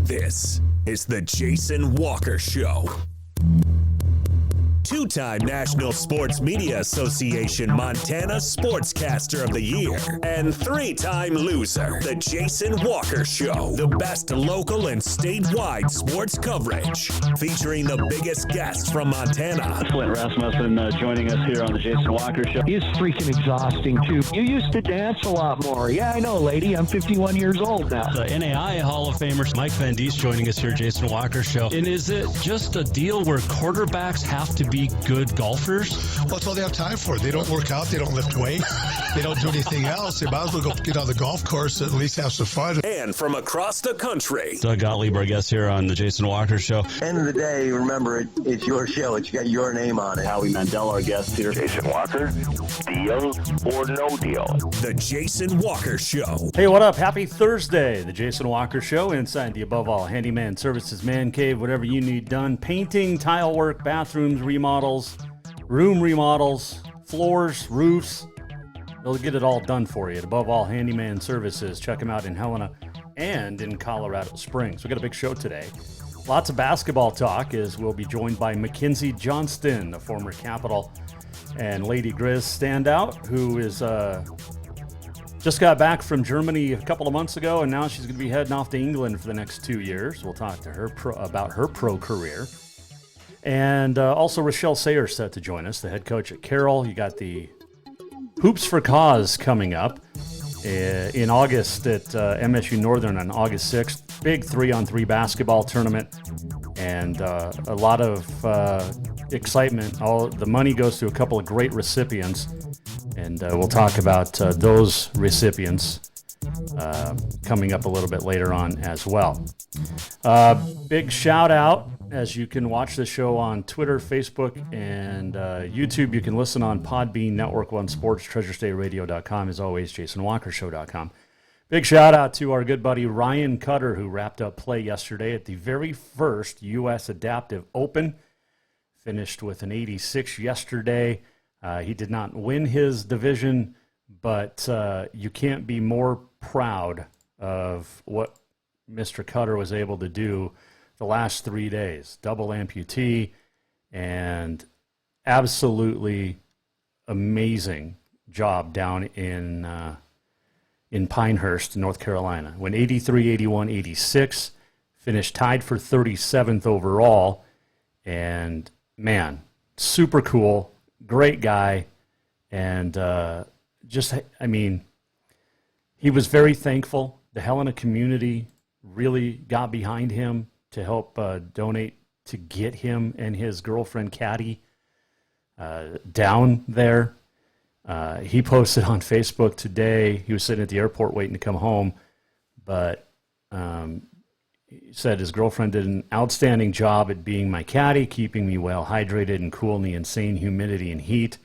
This is the Jason Walker Show. Two-time National Sports Media Association Montana Sportscaster of the Year and three-time loser, the Jason Walker Show. The best local and statewide sports coverage, featuring the biggest guests from Montana. Flint Rasmussen joining us here on the Jason Walker Show. He's freaking exhausting, too. You used to dance a lot more. Yeah, I know, lady. I'm 51 years old now. The NAI Hall of Famer Mike Van Diest joining us here, Jason Walker Show. And is it just a deal where quarterbacks have to be good golfers? Well, that's all they have time for. They don't work out. They don't lift weights. They don't do anything else. They might as well go get on the golf course and at least have some fun. And from across the country, Doug Gottlieb, our guest here on the Jason Walker Show. End of the day, remember, it's your show. It's got your name on it. Howie Mandel, our guest here. Jason Walker, deal or no deal? the Jason Walker Show. Hey, what up? Happy Thursday. The Jason Walker Show inside the Above All Handyman Services Man Cave. Whatever you need done. Painting, tile work, bathrooms, remodels, room remodels, floors, roofs. They'll get it all done for you at Above All Handyman Services. Check them out in Helena and in Colorado Springs. We got a big show today. Lots of basketball talk as we'll be joined by Mackenzie Johnston, the former Capital and Lady Griz standout, who is just got back from Germany a couple of months ago, and now she's going to be heading off to England for the next 2 years. We'll talk to her about her pro career. And also Rachelle Sayers set to join us, the head coach at Carroll. You got the Hoops for Cause coming up in August at MSU Northern on August 6th. Big 3-on-3 basketball tournament and a lot of excitement. All the money goes to a couple of great recipients, and we'll talk about those recipients coming up a little bit later on as well. Big shout out, as you can watch the show on Twitter, Facebook, and YouTube. You can listen on Podbean, Network One Sports, TreasureStateRadio.com, as always, JasonWalkerShow.com. Big shout out to our good buddy Ryan Cutter, who wrapped up play yesterday at the very first U.S. Adaptive Open. Finished with an 86 yesterday. He did not win his division, but you can't be more proud of what Mr. Cutter was able to do the last 3 days. Double amputee and absolutely amazing job down in Pinehurst, North Carolina. Went 83, 81, 86, finished tied for 37th overall, and man, super cool, great guy, and he was very thankful. The Helena community really got behind him to help donate to get him and his girlfriend, Caddy, down there. He posted on Facebook today. He was sitting at the airport waiting to come home, but he said his girlfriend did an outstanding job at being my caddy, keeping me well hydrated and cool in the insane humidity and heat.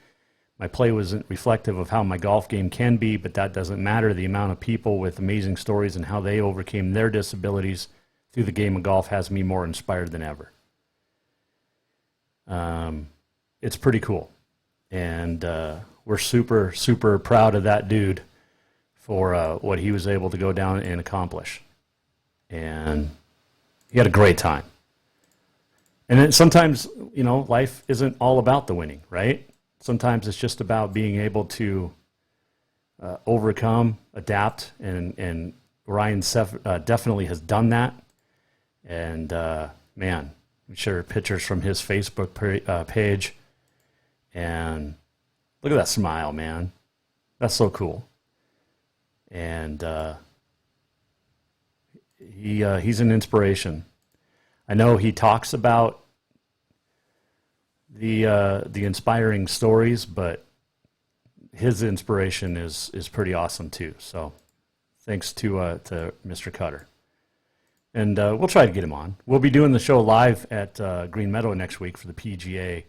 My play wasn't reflective of how my golf game can be, but that doesn't matter. The amount of people with amazing stories and how they overcame their disabilities through the game of golf has me more inspired than ever. It's pretty cool. And we're super, super proud of that dude for what he was able to go down and accomplish. And he had a great time. And then sometimes, life isn't all about the winning, right? Sometimes it's just about being able to overcome, adapt, and Ryan definitely has done that. And, man, we share pictures from his Facebook page. And look at that smile, man. That's so cool. And he's an inspiration. I know he talks about the inspiring stories, but his inspiration is pretty awesome too. So thanks to Mr. Cutter. And we'll try to get him on. We'll be doing the show live at Green Meadow next week for the PGA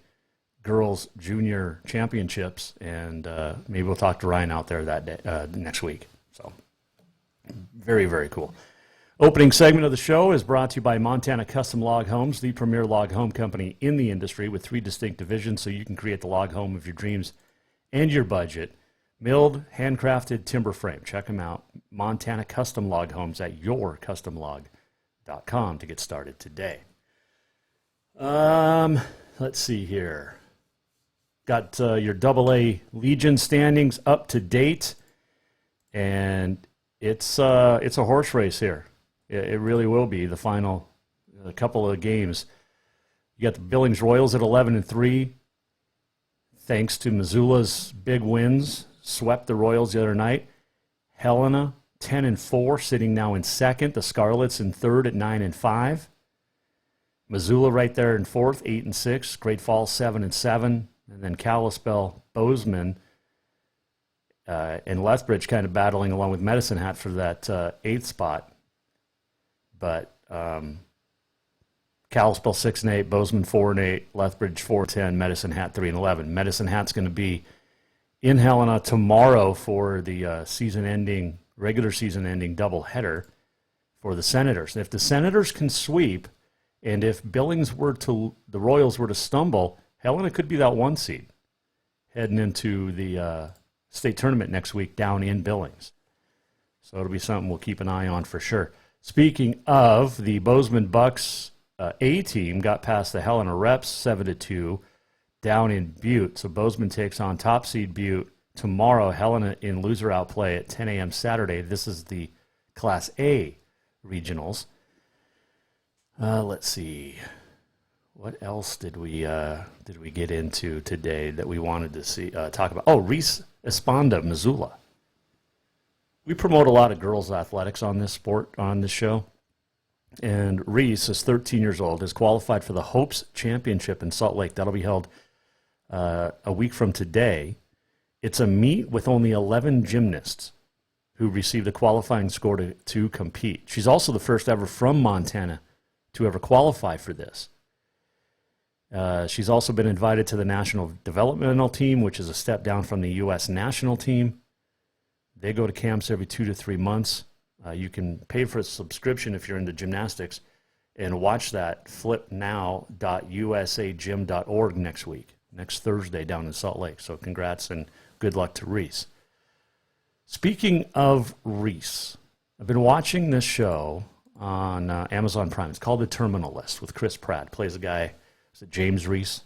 Girls Junior Championships, and maybe we'll talk to Ryan out there that day, next week. So very, very cool. Opening segment of the show is brought to you by Montana Custom Log Homes, the premier log home company in the industry with 3 distinct divisions so you can create the log home of your dreams and your budget. Milled, handcrafted timber frame. Check them out. Montana Custom Log Homes at your custom log ICYMI.com to get started today. Let's see here. Got your AA Legion standings up to date, and it's a horse race here. It really will be the final couple of games. You got the Billings Royals at 11-3, thanks to Missoula's big wins, swept the Royals the other night. Helena 10-4, sitting now in second. The Scarlets in third at 9-5. Missoula right there in fourth, 8-6. Great Falls 7-7. And then Kalispell, Bozeman, and Lethbridge kind of battling along with Medicine Hat for that eighth spot. But Kalispell 6-8, Bozeman 4-8, Lethbridge 4-10, Medicine Hat 3-11. Medicine Hat's going to be in Helena tomorrow for the regular season-ending doubleheader for the Senators. And if the Senators can sweep, and if the Royals were to stumble, Helena could be that 1 seed heading into the state tournament next week down in Billings. So it'll be something we'll keep an eye on for sure. Speaking of, the Bozeman Bucks A team got past the Helena Reps 7-2 down in Butte. So Bozeman takes on top seed Butte tomorrow. Helena in loser outplay at 10 a.m. Saturday. This is the Class A regionals. Let's see. What else did we get into today that we wanted to talk about? Oh, Reese Esponda, Missoula. We promote a lot of girls' athletics on this show. And Reese is 13 years old, is qualified for the Hopes Championship in Salt Lake. That'll be held a week from today. It's a meet with only 11 gymnasts who received a qualifying score to compete. She's also the first ever from Montana to ever qualify for this. She's also been invited to the National Developmental Team, which is a step down from the U.S. National Team. They go to camps every 2 to 3 months. You can pay for a subscription if you're into gymnastics and watch that flipnow.usagym.org next Thursday down in Salt Lake. So congrats and good luck to Reese. Speaking of Reese, I've been watching this show on Amazon Prime. It's called The Terminal List with Chris Pratt. Plays a guy, is it James Reese?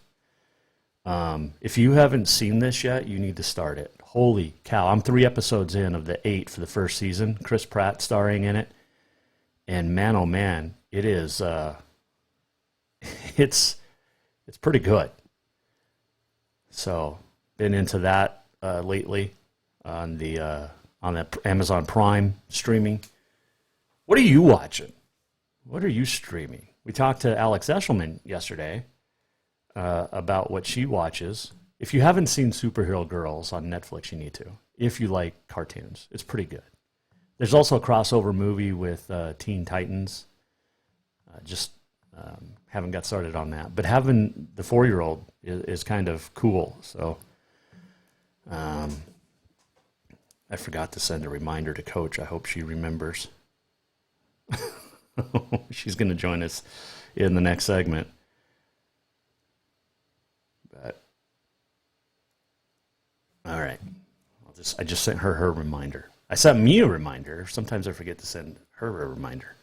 If you haven't seen this yet, you need to start it. Holy cow. I'm 3 episodes in of the 8 for the first season. Chris Pratt starring in it. And man, oh man, it is, it's pretty good. So, been into that lately on the Amazon Prime streaming. What are you watching? What are you streaming? We talked to Alex Eshelman yesterday about what she watches. If you haven't seen Superhero Girls on Netflix, you need to. If you like cartoons, it's pretty good. There's also a crossover movie with Teen Titans. Haven't got started on that. But having the 4-year-old is kind of cool. So I forgot to send a reminder to Coach. I hope she remembers. She's going to join us in the next segment. But all right. I just sent her reminder. I sent me a reminder. Sometimes I forget to send her a reminder.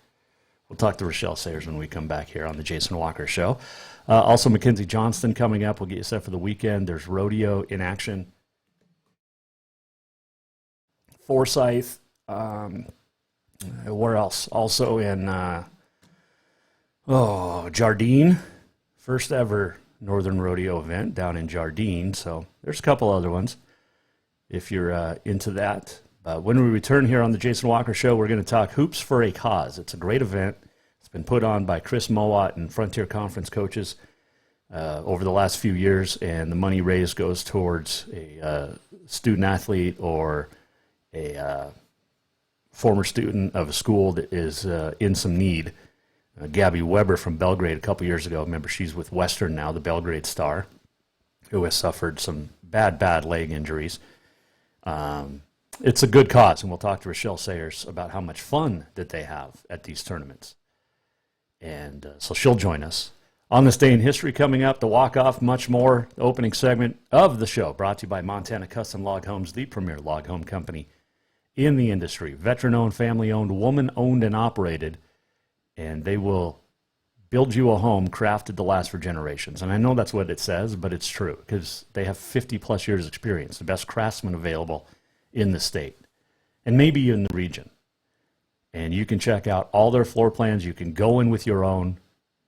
We'll talk to Rachelle Sayers when we come back here on the Jason Walker Show. Also, Mackenzie Johnston coming up. We'll get you set for the weekend. There's rodeo in action. Forsyth. Where else? Also in Jardine. First ever Northern Rodeo event down in Jardine. So there's a couple other ones if you're into that. When we return here on the Jason Walker Show, we're going to talk Hoops for a Cause. It's a great event. It's been put on by Chris Mowat and Frontier Conference coaches over the last few years, and the money raised goes towards a student-athlete or a former student of a school that is in some need. Gabby Weber from Belgrade a couple years ago, remember she's with Western now, the Belgrade star, who has suffered some bad leg injuries. It's a good cause, and we'll talk to Rachelle Sayers about how much fun that they have at these tournaments. And so she'll join us. On this day in history coming up, the walk-off, much more. The opening segment of the show brought to you by Montana Custom Log Homes, the premier log home company in the industry. Veteran-owned, family-owned, woman-owned and operated. and they will build you a home crafted to last for generations. And I know that's what it says, but it's true because they have 50 plus years experience, the best craftsmen available in the state and maybe in the region. And you can check out all their floor plans. You can go in with your own,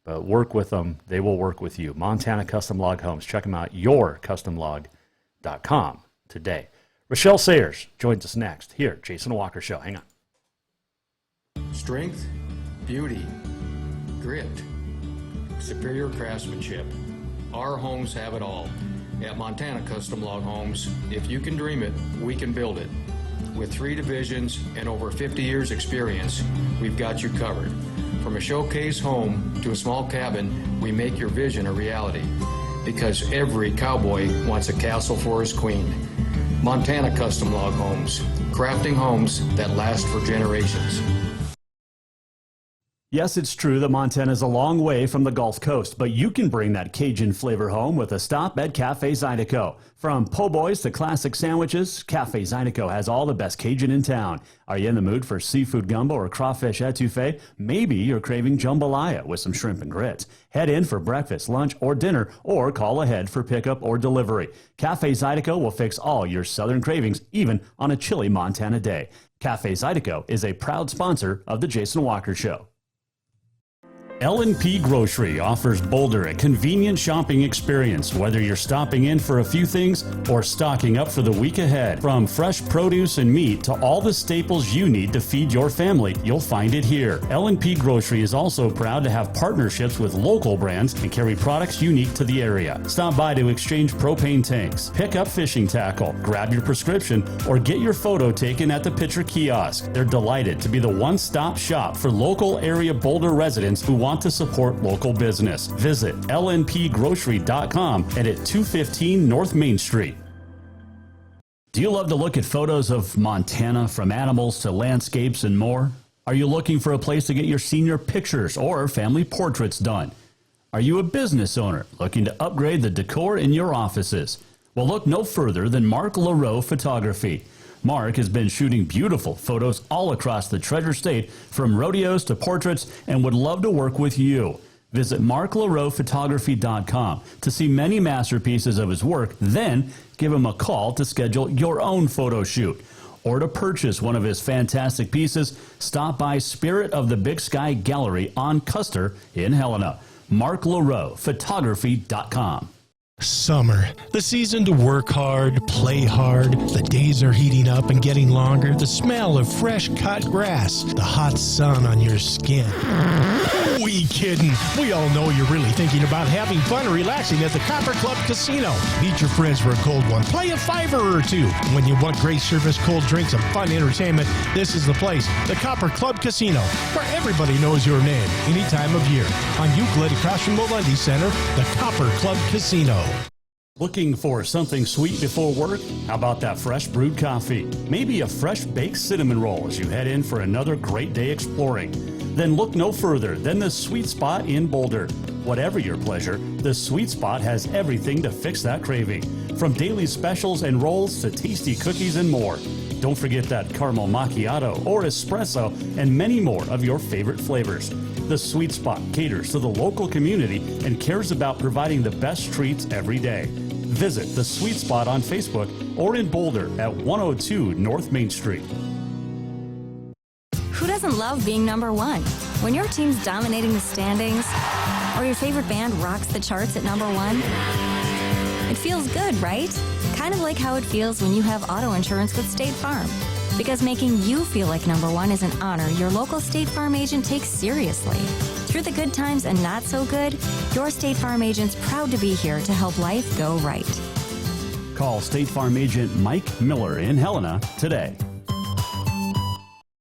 but work with them. They will work with you. Montana Custom Log Homes. Check them out, yourcustomlog.com today. Rachelle Sayers joins us next here, Jason Walker Show. Hang on. Strength, beauty, grit, superior craftsmanship. Our homes have it all. At Montana Custom Log Homes, if you can dream it, we can build it. With 3 divisions and over 50 years experience, we've got you covered. From a showcase home to a small cabin, we make your vision a reality. Because every cowboy wants a castle for his queen. Montana Custom Log Homes, crafting homes that last for generations. Yes, it's true that Montana is a long way from the Gulf Coast, but you can bring that Cajun flavor home with a stop at Cafe Zydeco. From po' boys to classic sandwiches, Cafe Zydeco has all the best Cajun in town. Are you in the mood for seafood gumbo or crawfish etouffee? Maybe you're craving jambalaya with some shrimp and grits. Head in for breakfast, lunch, or dinner, or call ahead for pickup or delivery. Cafe Zydeco will fix all your southern cravings, even on a chilly Montana day. Cafe Zydeco is a proud sponsor of The Jason Walker Show. L&P Grocery offers Boulder a convenient shopping experience, whether you're stopping in for a few things or stocking up for the week ahead. From fresh produce and meat to all the staples you need to feed your family, you'll find it here. L&P Grocery is also proud to have partnerships with local brands and carry products unique to the area. Stop by to exchange propane tanks, pick up fishing tackle, grab your prescription, or get your photo taken at the Pitcher Kiosk. They're delighted to be the one-stop shop for local area Boulder residents who want to support local business. Visit lnpgrocery.com and at 215 North Main Street. Do you love to look at photos of Montana, from animals to landscapes and more? Are you looking for a place to get your senior pictures or family portraits done? Are you a business owner looking to upgrade the decor in your offices? Well, look no further than Mark LaRoe Photography. Mark has been shooting beautiful photos all across the Treasure State, from rodeos to portraits, and would love to work with you. Visit marklaroephotography.com to see many masterpieces of his work, then give him a call to schedule your own photo shoot. Or to purchase one of his fantastic pieces, stop by Spirit of the Big Sky Gallery on Custer in Helena. marklaroephotography.com. Summer, the season to work hard, play hard. The days are heating up and getting longer. The smell of fresh cut grass, the hot sun on your skin. We kidding. We all know you're really thinking about having fun and relaxing at the Copper Club Casino. Meet your friends for a cold one. Play a $5 or $2. When you want great service, cold drinks, and fun entertainment, this is the place. The Copper Club Casino, where everybody knows your name any time of year. On Euclid across from Molendi Center, the Copper Club Casino. Looking for something sweet before work? How about that fresh brewed coffee? Maybe a fresh baked cinnamon roll as you head in for another great day exploring. Then look no further than the Sweet Spot in Boulder. Whatever your pleasure, the Sweet Spot has everything to fix that craving. From daily specials and rolls to tasty cookies and more. Don't forget that caramel macchiato or espresso and many more of your favorite flavors. The Sweet Spot caters to the local community and cares about providing the best treats every day. Visit the Sweet Spot on Facebook or in Boulder at 102 North Main Street. Who doesn't love being number one? When your team's dominating the standings, or your favorite band rocks the charts at number one, it feels good, right? Kind of like how it feels when you have auto insurance with State Farm. Because making you feel like number one is an honor your local State Farm agent takes seriously. Through the good times and not so good, your State Farm agent's proud to be here to help life go right. Call State Farm agent Mike Miller in Helena today.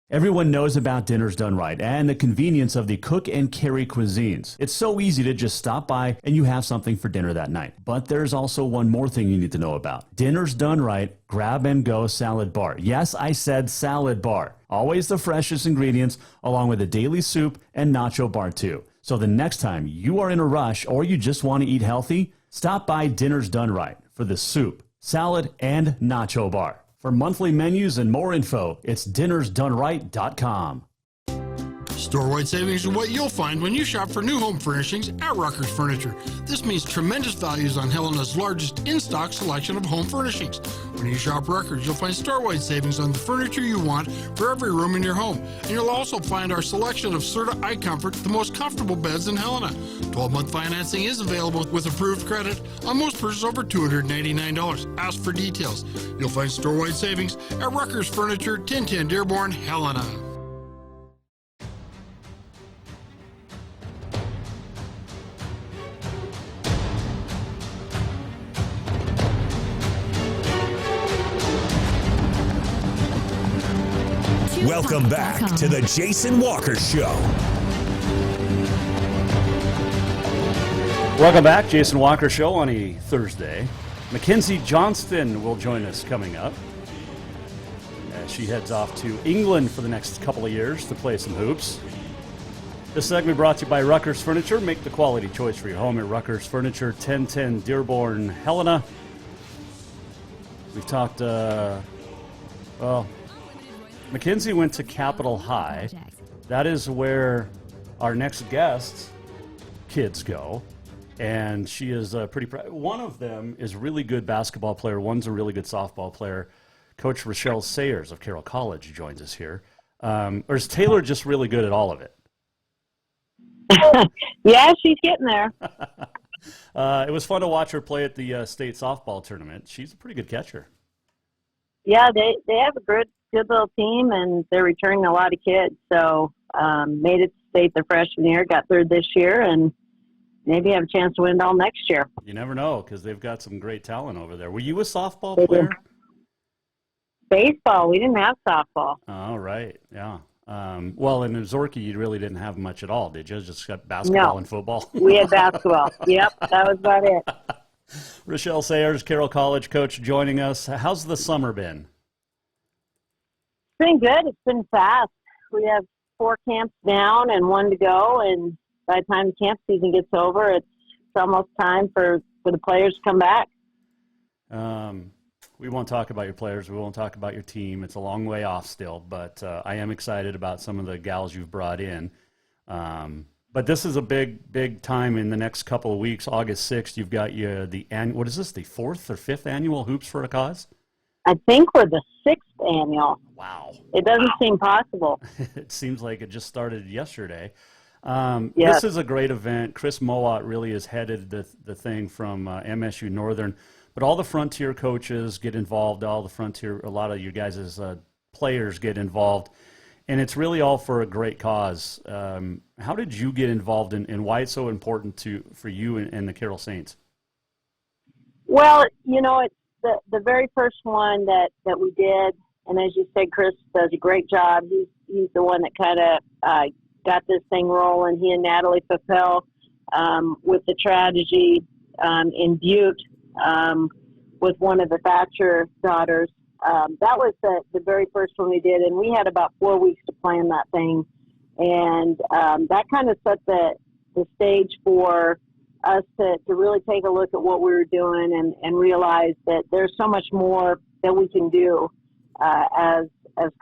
Everyone knows about Dinners Done Right and the convenience of the cook and carry cuisines. It's so easy to just stop by and you have something for dinner that night. But there's also one more thing you need to know about. Dinners Done Right Grab and Go Salad Bar. Yes, I said salad bar. Always the freshest ingredients, along with a daily soup and nacho bar too. So the next time you are in a rush or you just want to eat healthy, stop by Dinners Done Right for the soup, salad, and nacho bar. For monthly menus and more info, it's dinnersdoneright.com. Store-wide savings are what you'll find when you shop for new home furnishings at Rutgers Furniture. This means tremendous values on Helena's largest in-stock selection of home furnishings. When you shop Rutgers, you'll find store-wide savings on the furniture you want for every room in your home. And you'll also find our selection of Serta iComfort, the most comfortable beds in Helena. 12-month financing is available with approved credit on most purchases over $299. Ask for details. You'll find store-wide savings at Rutgers Furniture, 1010 Dearborn, Helena. Welcome back to the Jason Walker Show. Welcome back, Jason Walker Show on a Thursday. Mackenzie Johnston will join us coming up. She heads off to England for the next couple of years to play some hoops. This segment brought to you by Rutgers Furniture. Make the quality choice for your home at Rutgers Furniture, 1010 Dearborn, Helena. We've talked, Mackenzie went to Capitol High. That is where our next guest kids go. And she is one of them is a really good basketball player. One's a really good softball player. Coach Rachelle Sayers of Carroll College joins us here. Or is Taylor just really good at all of it? Yeah, she's getting there. It was fun to watch her play at the state softball tournament. She's a pretty good catcher. Yeah, they have a good little team, and they're returning a lot of kids. So made it to state their freshman year, got third this year, and maybe have a chance to win it all next year. You never know, because they've got some great talent over there. Were you a softball player? Baseball. We didn't have softball. Oh, right. Yeah. Well, in Zorky, you really didn't have much at all, did you? Just got basketball and football? We had basketball. Yep, that was about it. Rachelle Sayers, Carroll College coach, joining us. How's the summer been? It's been good. It's been fast. We have 4 camps down and 1 to go, and by the time the camp season gets over, it's almost time for the players to come back. We won't talk about your players. We won't talk about your team. It's a long way off still, but I am excited about some of the gals you've brought in. But this is a big time in the next couple of weeks. August 6th, you've got the 4th or 5th annual Hoops for a Cause? I think we're the 6th annual. Wow. It doesn't seem possible. It seems like it just started yesterday. Yes. This is a great event. Chris Mowat really has headed the thing from MSU Northern. But all the Frontier coaches get involved. A lot of you guys' players get involved. And it's really all for a great cause. How did you get involved and why it's so important for you and the Carroll Saints? Well, it's the very first one that we did. And as you said, Chris does a great job. He's the one that kind of got this thing rolling. He and Natalie Papel with the tragedy in Butte with one of the Thatcher daughters. That was the very first one we did, and we had about 4 weeks to plan that thing. And that kind of set the stage for us to really take a look at what we were doing and realize that there's so much more that we can do as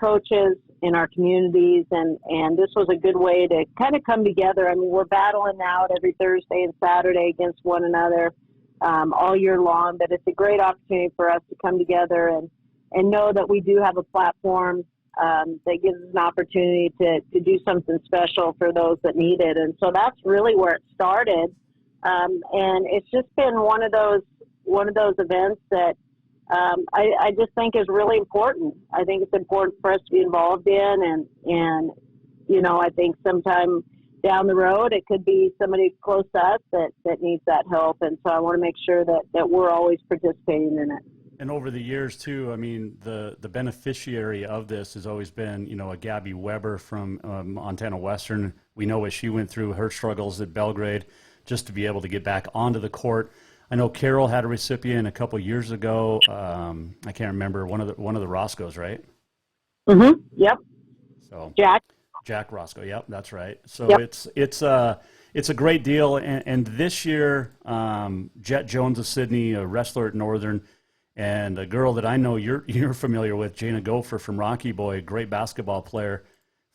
coaches in our communities, and this was a good way to kind of come together. I mean, we're battling out every Thursday and Saturday against one another all year long, but it's a great opportunity for us to come together and know that we do have a platform that gives us an opportunity to do something special for those that need it. And so that's really where it started. And it's just been one of those events that I just think is really important. I think it's important for us to be involved in, and I think sometime down the road it could be somebody close to us that needs that help. And so I want to make sure that we're always participating in it. And over the years, too, I mean, the beneficiary of this has always been, a Gabby Weber from Montana Western. We know what she went through, her struggles at Belgrade, just to be able to get back onto the court. I know Carroll had a recipient a couple years ago. I can't remember, one of the Roscoes, right? Mm-hmm. Yep. So Jack Roscoe. Yep, that's right. So yep. It's a great deal. And this year, Jet Jones of Sydney, a wrestler at Northern, and a girl that I know you're familiar with, Jana Gopher from Rocky Boy, great basketball player,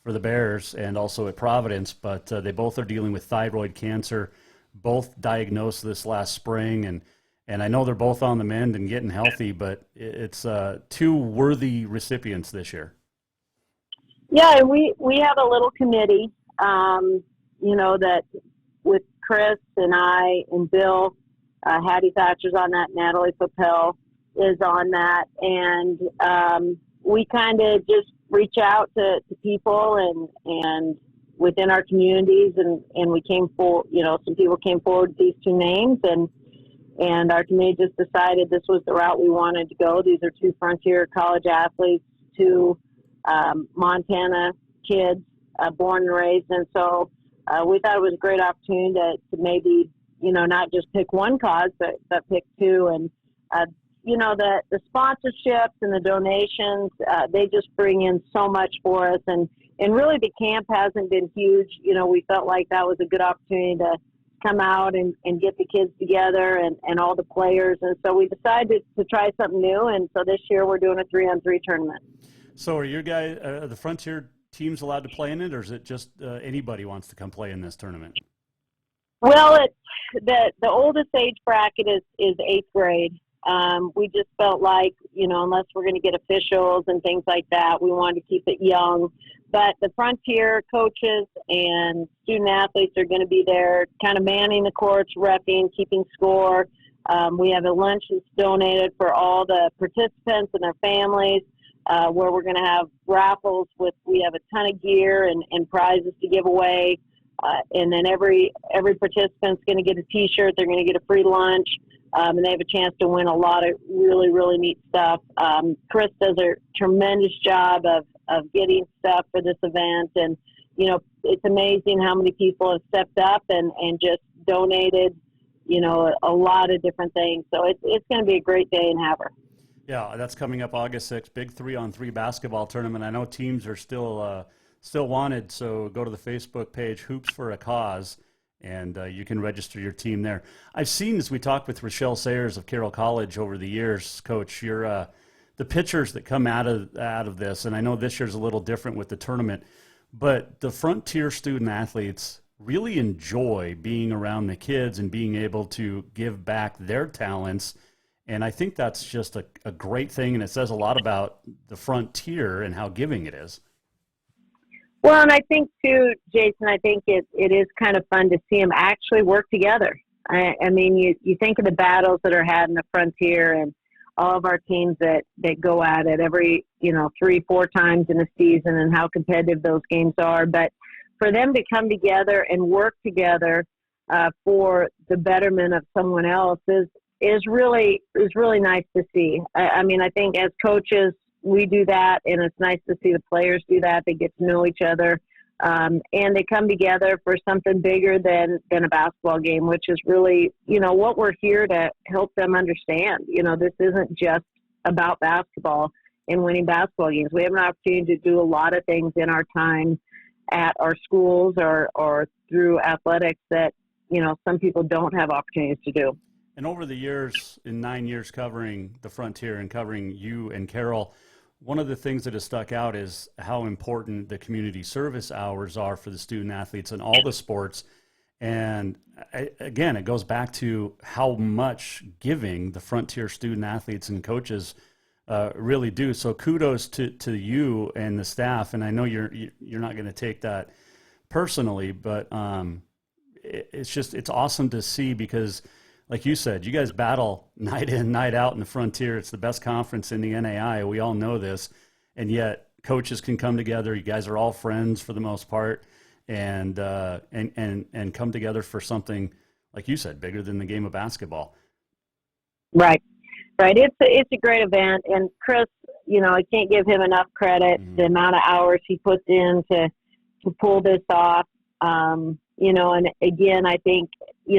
for the Bears and also at Providence, but they both are dealing with thyroid cancer, both diagnosed this last spring, and I know they're both on the mend and getting healthy, but it's two worthy recipients this year. Yeah, we have a little committee, that with Chris and I and Bill, Hattie Thatcher's on that, Natalie Papel is on that, and we kind of just reach out to people and within our communities, and we came for, some people came forward with these two names, and our committee just decided this was the route we wanted to go. These are two Frontier college athletes, two Montana kids, born and raised, and so we thought it was a great opportunity to maybe, not just pick one cause, but pick two, and the sponsorships and the donations, they just bring in so much for us. And really the camp hasn't been huge. We felt like that was a good opportunity to come out and get the kids together and all the players. And so we decided to try something new. And so this year we're doing a 3-on-3 tournament. So are your guys, the Frontier teams allowed to play in it, or is it just anybody wants to come play in this tournament? Well, the oldest age bracket is 8th grade. We just felt like, unless we're going to get officials and things like that, we wanted to keep it young. But the Frontier coaches and student athletes are going to be there kind of manning the courts, reffing, keeping score. We have a lunch that's donated for all the participants and their families, where we're going to have raffles we have a ton of gear and prizes to give away. And then every participant's going to get a T-shirt. They're going to get a free lunch. And they have a chance to win a lot of really, really neat stuff. Chris does a tremendous job of getting stuff for this event. And, it's amazing how many people have stepped up and just donated, a lot of different things. So it's going to be a great day in Havre. Yeah, that's coming up August 6th, big 3-on-3 basketball tournament. I know teams are still wanted, so go to the Facebook page, Hoops for a Cause, and you can register your team there. I've seen, as we talked with Rachelle Sayers of Carroll College over the years, Coach, the pitchers that come out of this, and I know this year's a little different with the tournament, but the Frontier student athletes really enjoy being around the kids and being able to give back their talents, and I think that's just a great thing, and it says a lot about the Frontier and how giving it is. Well, and I think, too, Jason, it is kind of fun to see them actually work together. I mean, you think of the battles that are had in the Frontier and all of our teams that go at it every, 3-4 times in a season and how competitive those games are. But for them to come together and work together for the betterment of someone else is really nice to see. I mean, I think as coaches, we do that, and it's nice to see the players do that. They get to know each other, and they come together for something bigger than a basketball game, which is really, what we're here to help them understand. This isn't just about basketball and winning basketball games. We have an opportunity to do a lot of things in our time at our schools or through athletics that, some people don't have opportunities to do. And over the years, in 9 years covering the Frontier and covering you and Carroll, one of the things that has stuck out is how important the community service hours are for the student athletes in all the sports. And again, it goes back to how much giving the Frontier student athletes and coaches really do. So kudos to you and the staff. And I know you're not going to take that personally, but it's awesome to see because, like you said, you guys battle night in, night out in the Frontier. It's the best conference in the NAI. We all know this. And yet coaches can come together. You guys are all friends for the most part and come together for something, like you said, bigger than the game of basketball. Right. It's a great event. And Chris, I can't give him enough credit, the amount of hours he puts in to pull this off. And again, I think,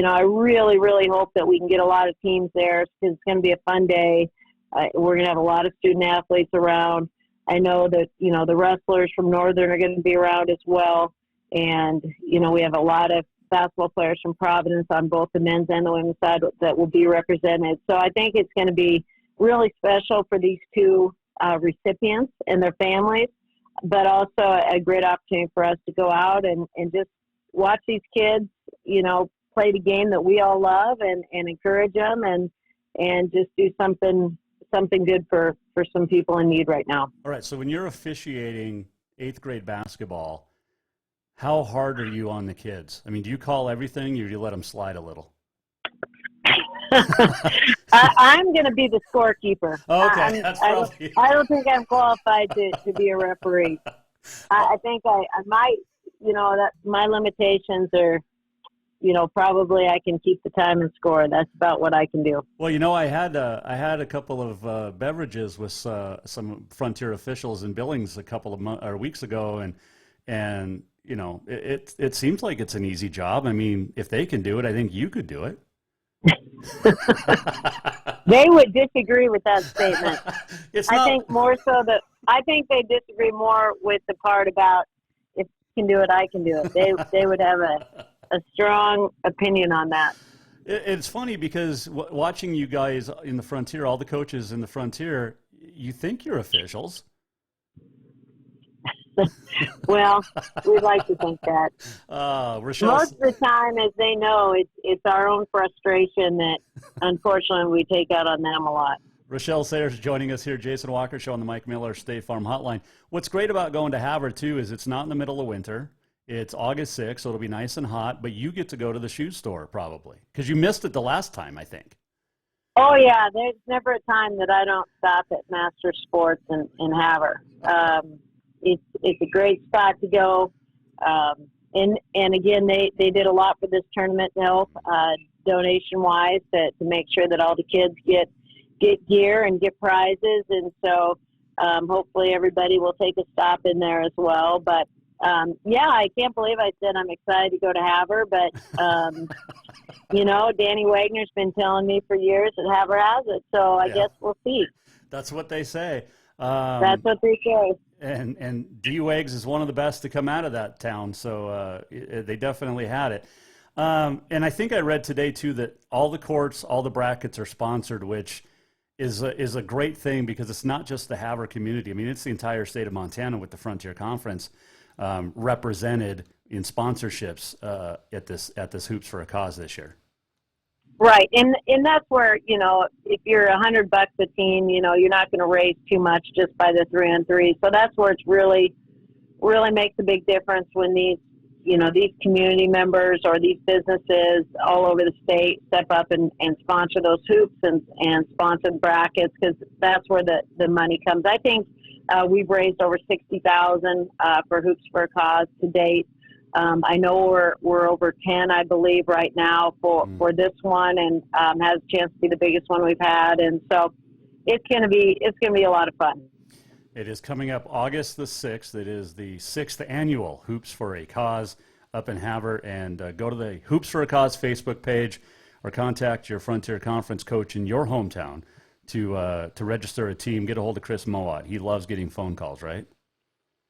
I really, really hope that we can get a lot of teams there because it's going to be a fun day. We're going to have a lot of student athletes around. I know that, the wrestlers from Northern are going to be around as well. And, we have a lot of basketball players from Providence on both the men's and the women's side that will be represented. So I think it's going to be really special for these two recipients and their families. but also a great opportunity for us to go out and just watch these kids, play the game that we all love and encourage them and just do something good for some people in need right now. All right. So when you're officiating 8th grade basketball, how hard are you on the kids? I mean, do you call everything or do you let them slide a little? I'm going to be the scorekeeper. Okay. I don't think I'm qualified to be a referee. I think I might, that my limitations are, probably I can keep the time and score. That's about what I can do. Well, I had a couple of beverages with some Frontier officials in Billings a couple of weeks ago, and it seems like it's an easy job. I mean, if they can do it, I think you could do it. They would disagree with that statement. I think more so that I think they disagree more with the part about if you can do it, I can do it. They would have a strong opinion on that. It's funny because watching you guys in the Frontier, all the coaches in the Frontier, you think you're officials. Well, we'd like to think that. Rachelle, most of the time, as they know, it's our own frustration that, unfortunately, we take out on them a lot. Rachelle Sayers joining us here, Jason Walker Show on the Mike Miller State Farm Hotline. What's great about going to Havre, too, is it's not in the middle of winter. It's August 6th, so it'll be nice and hot, but you get to go to the shoe store probably because you missed it the last time, I think. Oh, yeah. There's never a time that I don't stop at Master Sports in Havre. It's a great spot to go. And again, they did a lot for this tournament to help donation-wise to make sure that all the kids get gear and get prizes. And so hopefully everybody will take a stop in there as well. But, I can't believe I said I'm excited to go to Havre. But, Danny Wagner's been telling me for years that Havre has it. So I guess we'll see. That's what they say. That's what they say. And D-Wags is one of the best to come out of that town, so they definitely had it. And I think I read today, too, that all the courts, all the brackets are sponsored, which is a great thing because it's not just the Havre community. I mean, it's the entire state of Montana with the Frontier Conference represented in sponsorships at this Hoops for a Cause this year. Right, and that's where, if you're $100 a team, you're not going to raise too much just by the 3-on-3. So that's where it's really makes a big difference when these community members or these businesses all over the state step up and sponsor those hoops and sponsor the brackets because that's where the money comes. I think we've raised over $60,000 for Hoops for a Cause to date. I know we're over 10, I believe, right now for this one, and has a chance to be the biggest one we've had. And so it's going to be a lot of fun. It is coming up August the 6th. It is the 6th annual Hoops for a Cause up in Havre. And go to the Hoops for a Cause Facebook page or contact your Frontier Conference coach in your hometown to register a team. Get a hold of Chris Mowat. He loves getting phone calls, right?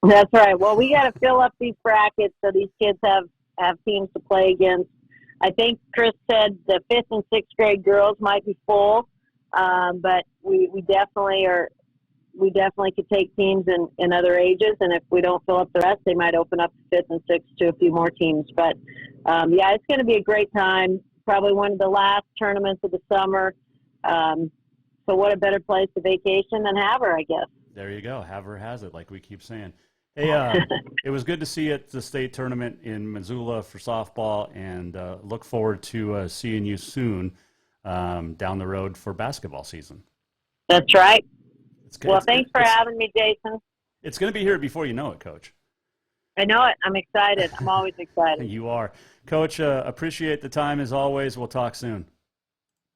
That's right. Well, we got to fill up these brackets so these kids have teams to play against. I think Chris said the 5th and 6th grade girls might be full, but we definitely could take teams in other ages, and if we don't fill up the rest, they might open up the 5th and 6th to a few more teams. But it's going to be a great time. Probably one of the last tournaments of the summer. So what a better place to vacation than Havre, I guess. There you go. Havre has it, like we keep saying. Hey, it was good to see you at the state tournament in Missoula for softball, and look forward to seeing you soon down the road for basketball season. That's right. Well, thanks for having me, Jason. It's going to be here before you know it, Coach. I know it. I'm excited. I'm always excited. You are. Coach, appreciate the time as always. We'll talk soon.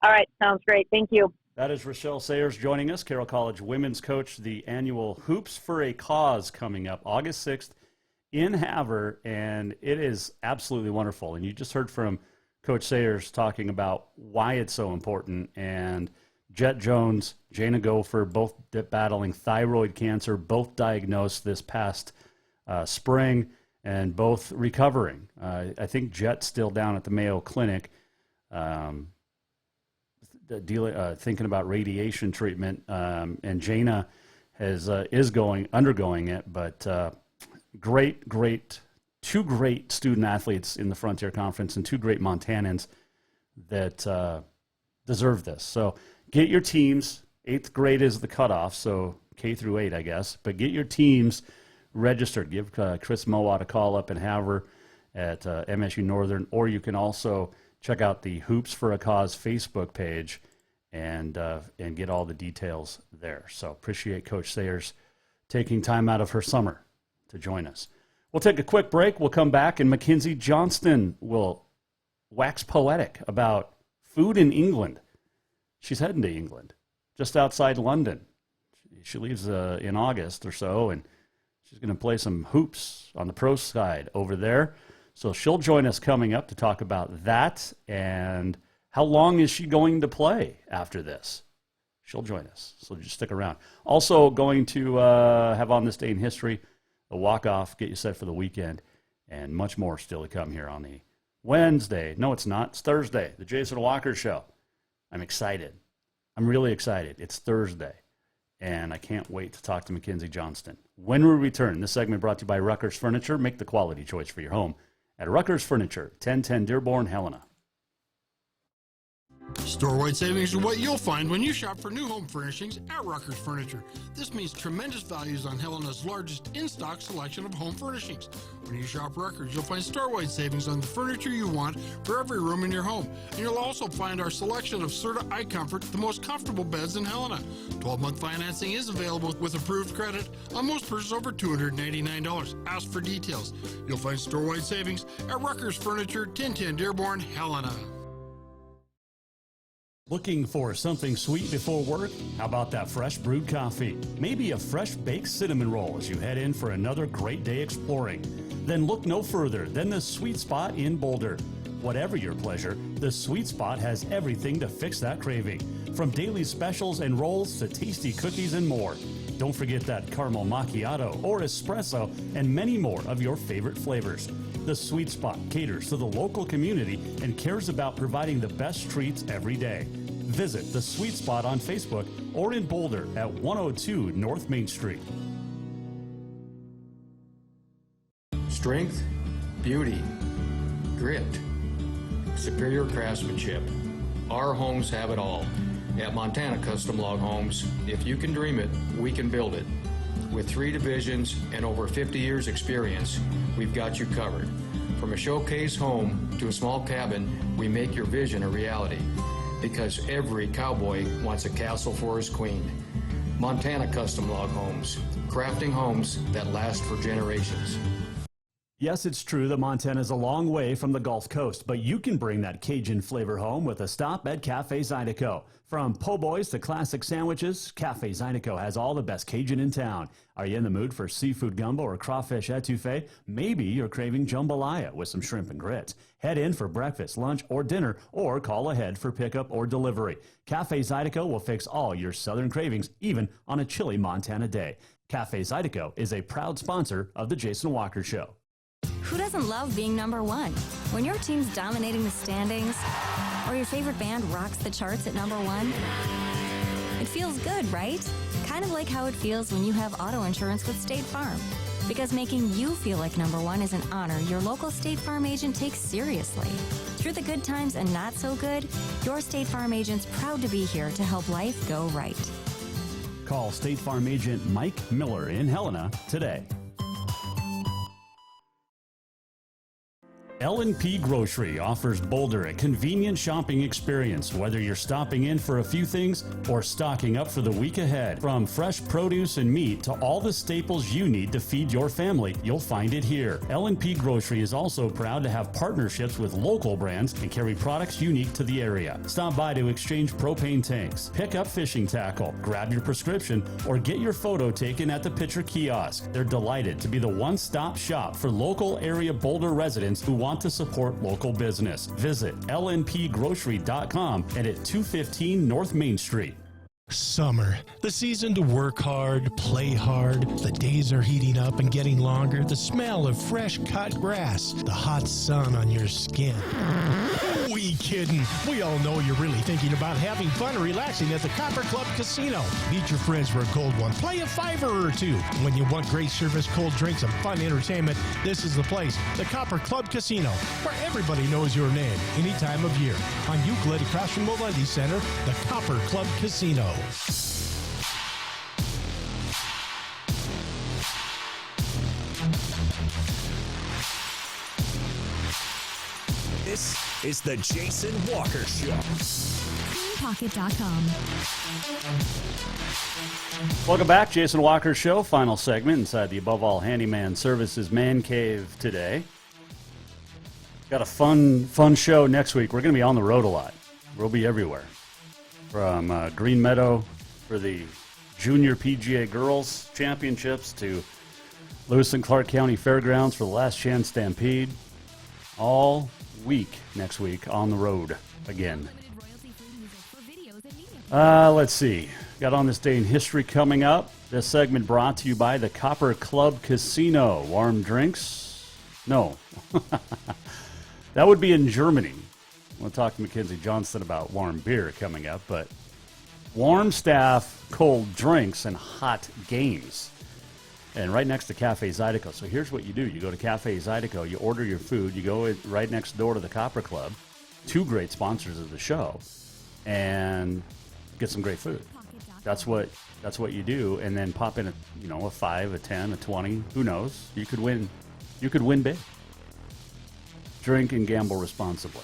All right. Sounds great. Thank you. That is Rachelle Sayers joining us, Carroll College women's coach. The annual Hoops for a Cause coming up August 6th in Havre, and it is absolutely wonderful. And you just heard from Coach Sayers talking about why it's so important. And Jet Jones, Jana Gopher, both battling thyroid cancer, both diagnosed this past spring, and both recovering. I think Jet's still down at the Mayo Clinic. Thinking about radiation treatment, and Jana is undergoing it. But two great student athletes in the Frontier Conference and two great Montanans that deserve this. So get your teams. 8th grade is the cutoff, so K through 8, I guess. But get your teams registered. Give Chris Mowat a call up and have her at MSU Northern, or you can also check out the Hoops for a Cause Facebook page and get all the details there. So appreciate Coach Sayers taking time out of her summer to join us. We'll take a quick break. We'll come back, and Mackenzie Johnston will wax poetic about food in England. She's heading to England, just outside London. She leaves in August or so, and she's going to play some hoops on the pro side over there. So she'll join us coming up to talk about that and how long is she going to play after this. She'll join us, so just stick around. Also going to have on this day in history, a walk-off, get you set for the weekend, and much more still to come here on the Wednesday. No, it's not. It's Thursday, the Jason Walker Show. I'm excited. I'm really excited. It's Thursday, and I can't wait to talk to Mackenzie Johnston. When we return, this segment brought to you by Rutgers Furniture. Make the quality choice for your home at Rutgers Furniture, 1010 Dearborn, Helena. Store-wide savings are what you'll find when you shop for new home furnishings at Rutgers Furniture. This means tremendous values on Helena's largest in-stock selection of home furnishings. When you shop Rutgers, you'll find store-wide savings on the furniture you want for every room in your home. And you'll also find our selection of Serta iComfort, the most comfortable beds in Helena. 12-month financing is available with approved credit on most purchases over $289. Ask for details. You'll find store-wide savings at Rutgers Furniture, 1010 Dearborn, Helena. Looking for something sweet before work? How about that fresh brewed coffee? Maybe a fresh baked cinnamon roll as you head in for another great day exploring. Then look no further than the Sweet Spot in Boulder. Whatever your pleasure, the Sweet Spot has everything to fix that craving. From daily specials and rolls to tasty cookies and more. Don't forget that caramel macchiato or espresso and many more of your favorite flavors. The Sweet Spot caters to the local community and cares about providing the best treats every day. Visit the Sweet Spot on Facebook or in Boulder at 102 North Main Street. Strength, beauty, grit, superior craftsmanship. Our homes have it all. At Montana Custom Log Homes, if you can dream it, we can build it. With 3 divisions and over 50 years experience, we've got you covered. From a showcase home to a small cabin, we make your vision a reality. Because every cowboy wants a castle for his queen. Montana Custom Log Homes, crafting homes that last for generations. Yes, it's true that Montana is a long way from the Gulf Coast, but you can bring that Cajun flavor home with a stop at Cafe Zydeco. From po' boys to classic sandwiches, Cafe Zydeco has all the best Cajun in town. Are you in the mood for seafood gumbo or crawfish etouffee? Maybe you're craving jambalaya with some shrimp and grits. Head in for breakfast, lunch, or dinner, or call ahead for pickup or delivery. Cafe Zydeco will fix all your southern cravings, even on a chilly Montana day. Cafe Zydeco is a proud sponsor of The Jason Walker Show. Who doesn't love being number one? When your team's dominating the standings, or your favorite band rocks the charts at number one, it feels good, right? Kind of like how it feels when you have auto insurance with State Farm. Because making you feel like number one is an honor your local State Farm agent takes seriously. Through the good times and not so good, your State Farm agent's proud to be here to help life go right. Call State Farm agent Mike Miller in Helena today. L&P Grocery offers Boulder a convenient shopping experience, whether you're stopping in for a few things or stocking up for the week ahead. From fresh produce and meat to all the staples you need to feed your family, you'll find it here. L&P Grocery is also proud to have partnerships with local brands and carry products unique to the area. Stop by to exchange propane tanks, pick up fishing tackle, grab your prescription, or get your photo taken at the Pitcher Kiosk. They're delighted to be the one-stop shop for local area Boulder residents who want to support local business. Visit lnpgrocery.com and at 215 North Main Street. Summer, the season to work hard, play hard. The days are heating up and getting longer. The smell of fresh cut grass, the hot sun on your skin. We Only kidding. We all know you're really thinking about having fun and relaxing at the Copper Club Casino. Meet your friends for a cold one. Play a $5 or $2. When you want great service, cold drinks, and fun entertainment, this is the place. The Copper Club Casino, where everybody knows your name any time of year. On Euclid, across from Mobility Center, the Copper Club Casino. This is the Jason Walker Show. CleanPocket.com. Welcome back, Jason Walker Show. Final segment inside the Above All Handyman Services Man Cave today. Got a fun show next week. We're going to be on the road a lot. We'll be everywhere. From Green Meadow for the Junior PGA Girls Championships to Lewis and Clark County Fairgrounds for the Last Chance Stampede. All week next week on the road again. Let's see. Got on this day in history coming up. This segment brought to you by the Copper Club Casino. Warm drinks? No. That would be in Germany. We'll talk to Mackenzie Johnston about warm beer coming up, but warm staff, cold drinks, and hot games. And right next to Cafe Zydeco. So here's what you do. You go to Cafe Zydeco, you order your food, you go right next door to the Copper Club, two great sponsors of the show, and get some great food. That's what you do, and then pop in a 5, a 10, a 20, who knows? You could win big. Drink and gamble responsibly.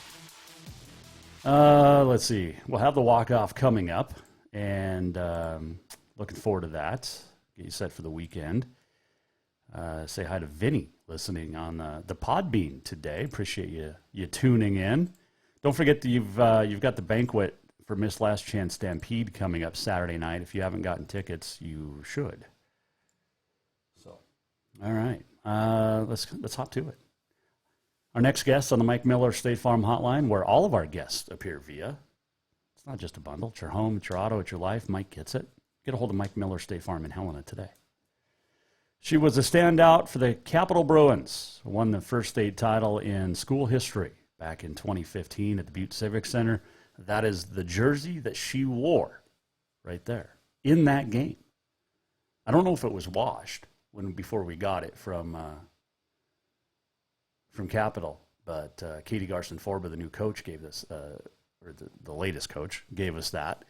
Let's see. We'll have the walk-off coming up, and looking forward to that. Get you set for the weekend. Say hi to Vinny listening on the Podbean today. Appreciate you tuning in. Don't forget that you've got the banquet for Miss Last Chance Stampede coming up Saturday night. If you haven't gotten tickets, you should. So, all right, let's hop to it. Our next guest on the Mike Miller State Farm Hotline, where all of our guests appear via. It's not just a bundle. It's your home, it's your auto, it's your life. Mike gets it. Get a hold of Mike Miller State Farm in Helena today. She was a standout for the Capital Bruins, won the first state title in school history back in 2015 at the Butte Civic Center. That is the jersey that she wore right there in that game. I don't know if it was washed before we got it from Capital, but Katie Garson-Forba, the new coach, gave this, or the latest coach, gave us that.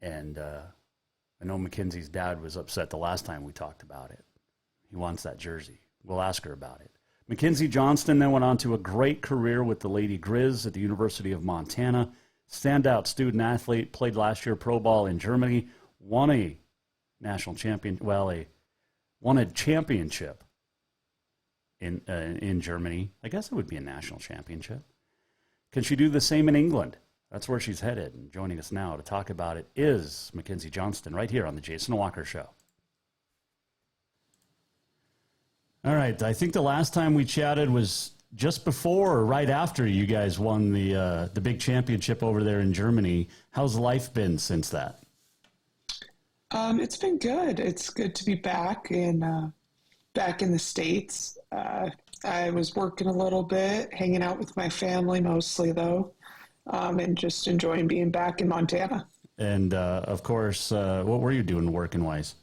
And I know Mackenzie's dad was upset the last time we talked about it. He wants that jersey. We'll ask her about it. Mackenzie Johnston then went on to a great career with the Lady Griz at the University of Montana. Standout student athlete, played last year pro ball in Germany, won a national champion. Won a championship in Germany. I guess it would be a national championship. Can she do the same in England? That's where she's headed. And joining us now to talk about it is Mackenzie Johnston, right here on the Jason Walker Show. All right, I think the last time we chatted was just before or right after you guys won the big championship over there in Germany. How's life been since that? It's been good. It's good to be back in the States. I was working a little bit, hanging out with my family mostly, though, and just enjoying being back in Montana. And, of course, what were you doing working-wise?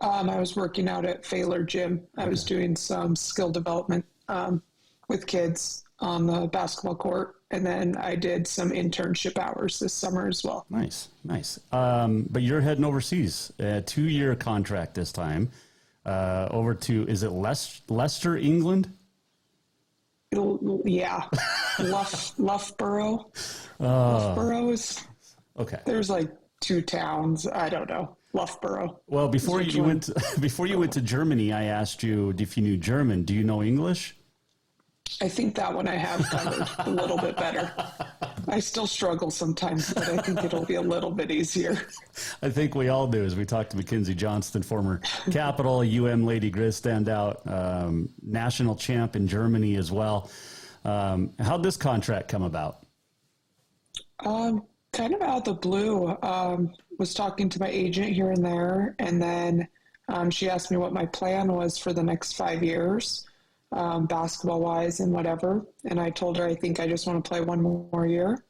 I was working out at Failer Gym. I was doing some skill development with kids on the basketball court, and then I did some internship hours this summer as well. Nice. But you're heading overseas, a 2-year contract this time, over to, is it Leicester, England? Yeah, Loughborough. Loughborough is, okay. There's like 2 towns. I don't know. Loughborough. Well, before you went to Germany, I asked you if you knew German. Do you know English? I think that one I have covered a little bit better. I still struggle sometimes, but I think it'll be a little bit easier. I think we all do, as we talked to Mackenzie Johnston, former Capital, Lady Griz standout, national champ in Germany as well. How'd this contract come about? Kind of out of the blue. Was talking to my agent here and there, and then she asked me what my plan was for the next 5 years. basketball-wise and whatever. And I told her I think I just want to play one more year.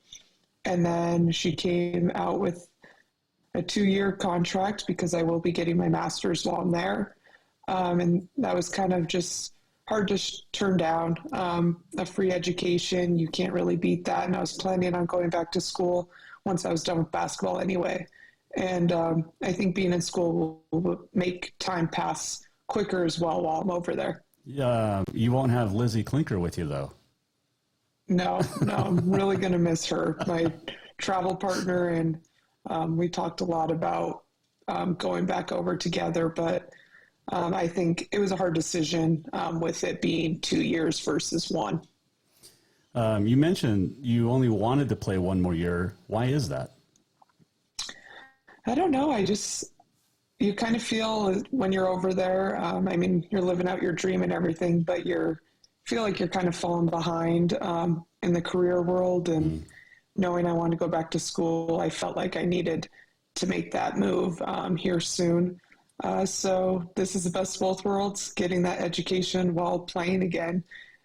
And then she came out with a 2-year contract because I will be getting my master's while I'm there. And that was kind of just hard to turn down. A free education, you can't really beat that. And I was planning on going back to school once I was done with basketball anyway. And I think being in school will make time pass quicker as well while I'm over there. You won't have Lizzie Klinker with you, though. No, I'm really going to miss her, my travel partner. And we talked a lot about going back over together, but I think it was a hard decision with it being 2 years versus 1. You mentioned you only wanted to play one more year. Why is that? I don't know. You kind of feel when you're over there, I mean, you're living out your dream and everything, but feel like you're kind of falling behind in the career world. And knowing I wanted to go back to school, I felt like I needed to make that move here soon. So this is the best of both worlds, getting that education while playing again.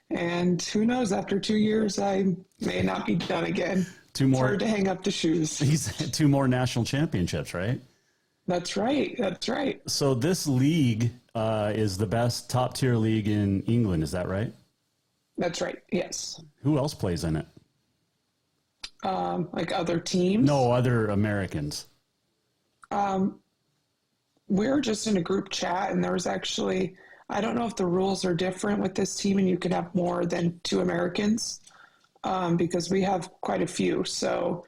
And who knows, after 2 years, I may not be done again. It's hard to hang up the shoes. He's 2 more national championships, right? That's right. So this league is the best top-tier league in England, is that right? That's right, yes. Who else plays in it? Like other teams? No, other Americans. We're just in a group chat, and there was actually, I don't know if the rules are different with this team and you can have more than 2 Americans because we have quite a few. So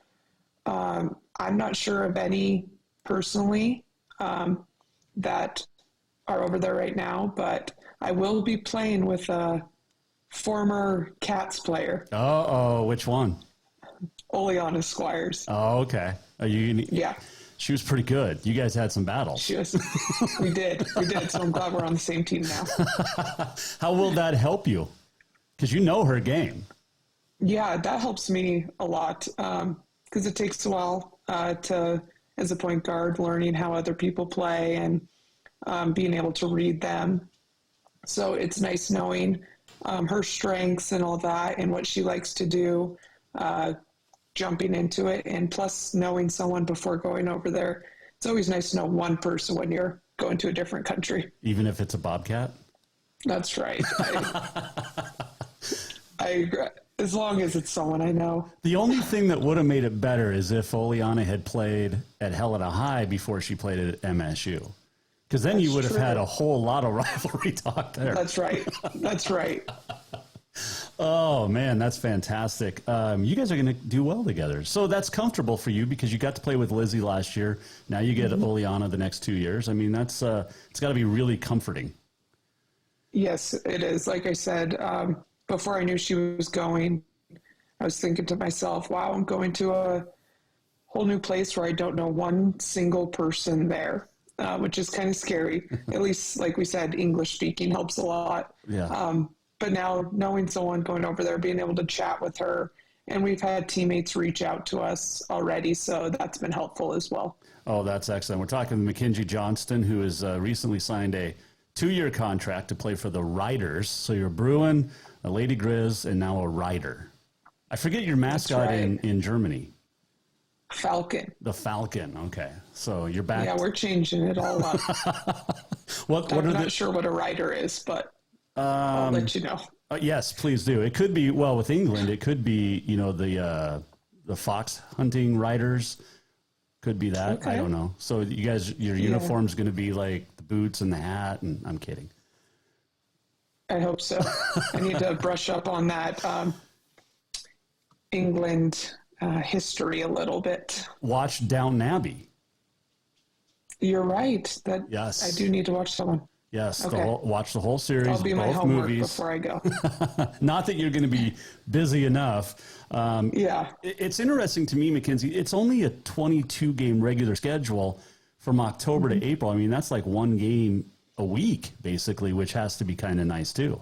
I'm not sure of any personally that are over there right now, but I will be playing with a former Cats player. Uh-oh, which one? Oleana Squires. Oh, okay. Yeah. She was pretty good. You guys had some battles. We did. So I'm glad we're on the same team now. How will that help you? Because you know her game. Yeah, that helps me a lot because it takes a while as a point guard, learning how other people play and being able to read them. So it's nice knowing her strengths and all that and what she likes to do, jumping into it. And plus knowing someone before going over there. It's always nice to know one person when you're going to a different country. Even if it's a Bobcat? That's right. I agree. As long as it's someone I know. The only thing that would have made it better is if Oleana had played at Helena High before she played at MSU. Because then you would have had a whole lot of rivalry talk there. That's right. Oh, man, that's fantastic. You guys are going to do well together. So that's comfortable for you because you got to play with Lizzie last year. Now you get Oleana the next 2 years. I mean, it's got to be really comforting. Yes, it is. Like I said, before I knew she was going, I was thinking to myself, wow, I'm going to a whole new place where I don't know one single person there, which is kind of scary. At least, like we said, English speaking helps a lot. Yeah. But now knowing someone going over there, being able to chat with her, and we've had teammates reach out to us already, so that's been helpful as well. Oh, that's excellent. We're talking with Mackenzie Johnston, who has recently signed a 2-year contract to play for the Riders. So you're a Bruin, a Lady Griz, and now a Rider. I forget your mascot in Germany. Falcon. The Falcon. Okay. So you're back. Yeah, we're changing it all up. I'm not sure what a Rider is, but I'll let you know. Yes, please do. It could be, well, with England, it could be, the fox hunting riders. Could be that. Okay. I don't know. So you guys, your uniform's going to be like the boots and the hat, and I'm kidding. I hope so. I need to brush up on that England history a little bit. Watch Downton Abbey. You're right. Yes. I do need to watch someone. Yes, okay. Watch the whole series. I'll be both my homework movies before I go. Not that you're going to be busy enough. Yeah. It's interesting to me, Mackenzie. It's only a 22-game regular schedule from October to April. I mean, that's like one game a week, basically, which has to be kind of nice, too.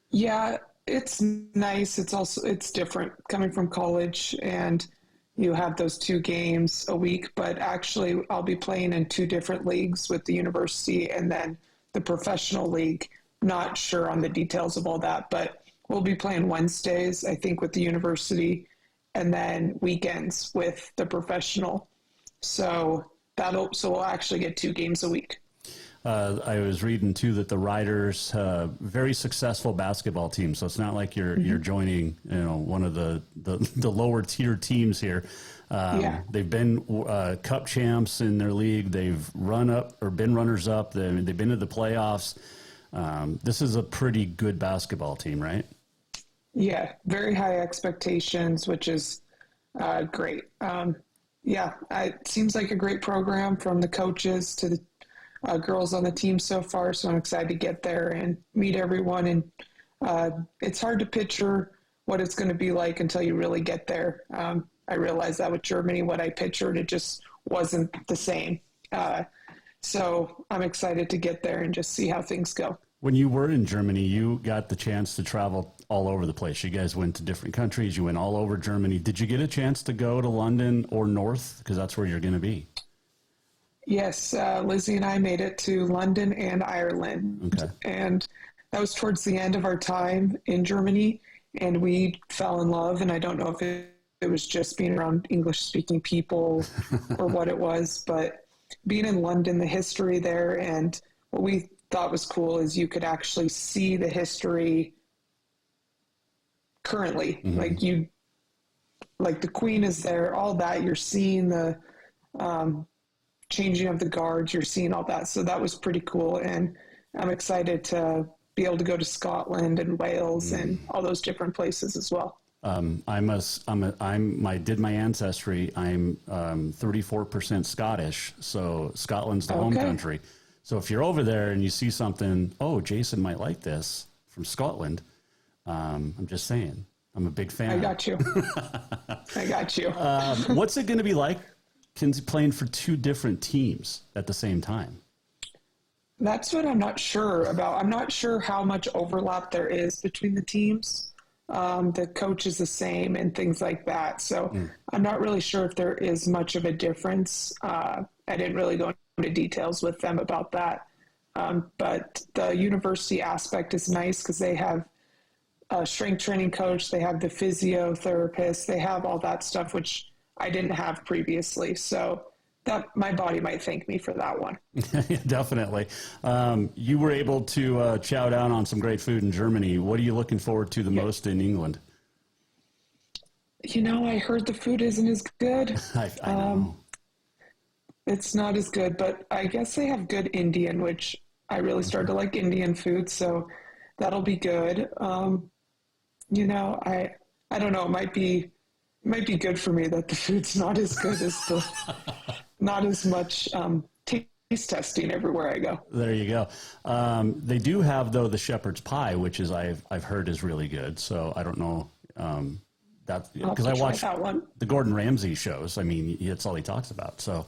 Yeah, it's nice. It's different coming from college, and you have those 2 games a week, but actually I'll be playing in 2 different leagues with the university and then the professional league not sure on the details of all that, but we'll be playing Wednesdays, I think, with the university, and then weekends with the professional. So we'll actually get 2 games a week. I was reading too that the Riders, very successful basketball team. So it's not like you're joining, one of the lower tier teams here. They've been cup champs in their league. They've run up or been runners up. They've been to the playoffs. This is a pretty good basketball team, right? Yeah, very high expectations, which is great. It seems like a great program from the coaches to the girls on the team so far. So I'm excited to get there and meet everyone. And it's hard to picture what it's going to be like until you really get there. I realized that with Germany, what I pictured, it just wasn't the same. So I'm excited to get there and just see how things go. When you were in Germany, you got the chance to travel all over the place. You guys went to different countries. You went all over Germany. Did you get a chance to go to London or North? Because that's where you're going to be. Yes, Lizzie and I made it to London and Ireland. Okay. And that was towards the end of our time in Germany, and we fell in love. And I don't know if it was just being around English-speaking people or what it was, but being in London, the history there, and what we thought was cool is you could actually see the history currently. Like the Queen is there, all that. You're seeing the changing of the guards, you're seeing all that. So that was pretty cool. And I'm excited to be able to go to Scotland and Wales and all those different places as well. I did my ancestry. I'm 34% Scottish. So Scotland's the home country. So if you're over there and you see something, Jason might like this from Scotland. I'm just saying, I'm a big fan. I got you. What's it going to be like playing for 2 different teams at the same time? That's what I'm not sure about. I'm not sure how much overlap there is between the teams. The coach is the same and things like that. So I'm not really sure if there is much of a difference. I didn't really go into details with them about that. But the university aspect is nice because they have a strength training coach. They have the physiotherapist. They have all that stuff, which I didn't have previously. So that my body might thank me for that one. Definitely. You were able to chow down on some great food in Germany. What are you looking forward to the most in England? I heard the food isn't as good. I know. It's not as good, but I guess they have good Indian, which I really started to like Indian food. So that'll be good. I don't know. It might be good for me that the food's not as good as not as much taste testing everywhere I go. There you go. They do have though the shepherd's pie, which is I've heard is really good. So I don't know that because I watch the Gordon Ramsay shows. I mean, that's all he talks about. So